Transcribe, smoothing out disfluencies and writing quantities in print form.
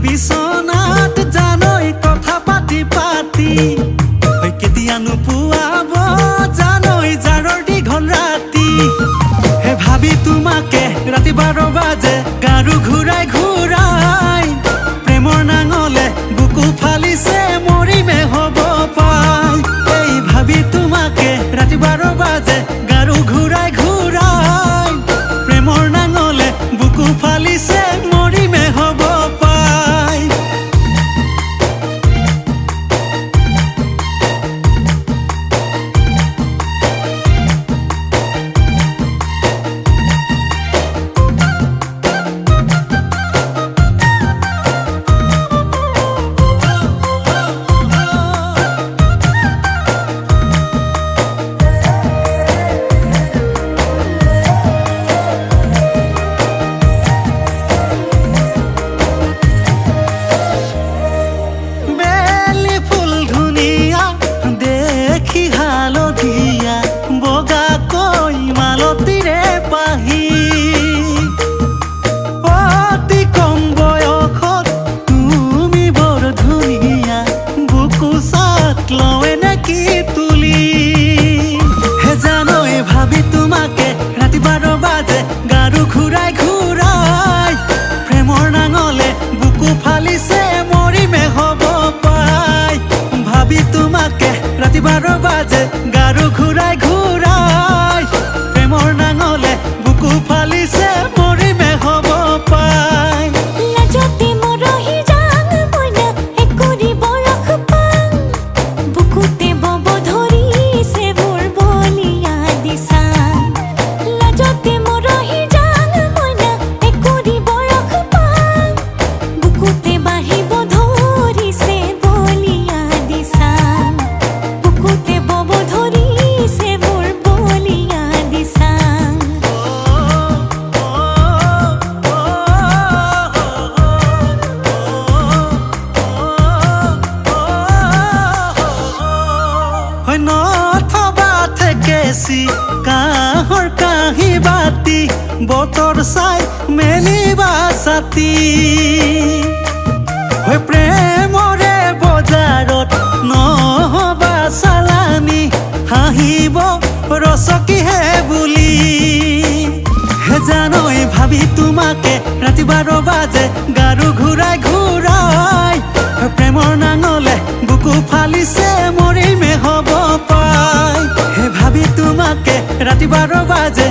বিছনাত জানই কথা পাতি পাতি কেতিয়ানো পুৱাব জানই জাৰৰ দীঘল ৰাতি হে ভাবি তোমাকে ৰাতি 12 বাজে গাৰু ঘূৰাই ঘূৰাই প্ৰেমৰ নাঙলে বুকু ফালিছে মৰিমে হ'ব পাই এই ভাবি তোমাকে ৰাতি 12 বাজে গাৰু ঘূৰাই ঘূৰাই প্ৰেমৰ নাঙলে বুকু ফালিছে মৰিমে হ'ব পাই ভাবি তোমাকে ৰাতি 12 বাজে গাৰু ঘূৰাই ঘূৰাই প্ৰেমৰ নাঙলে বুকু ফালিছে মৰিমে হ'ব পাই ভাবি তোমাকে ৰাতি 12 বাজে গাৰু ঘূৰাই ঘূৰাই প্ৰেমৰ নাঙলে বুকু ফালিছে মৰিমে হ'ব পাই লাজতে মৰহি যাং মইনা একৰি বৰখ পাং বুকুতে বব ধৰিছে মোৰ বলিয়া দিছা লাজতে মৰহি যাং মইনা একৰি বৰখ পাং বুকুতে বাহিব ধৰিছে বলিয়া দিছা বুকুতে বব ধৰিছে মোৰ বলিয়া দিছা নথবা থেকেছি কাঁহৰ কাঁহী বাতি বতৰ চাই মেলিবা ছাতি প্ৰেমৰে বজাৰত নহবা চালানি হাঁহিব ৰচকিহে বুলি হে জানই ভাবি তোমাকে ৰাতি 12 বাজে গাৰু ঘূৰাই ঘূৰাই প্ৰেমৰ নাঙলে বুকু ফালিছে মৰিমে হ'ব পাই হে ভাবি তোমাকে ৰাতি 12 বাজে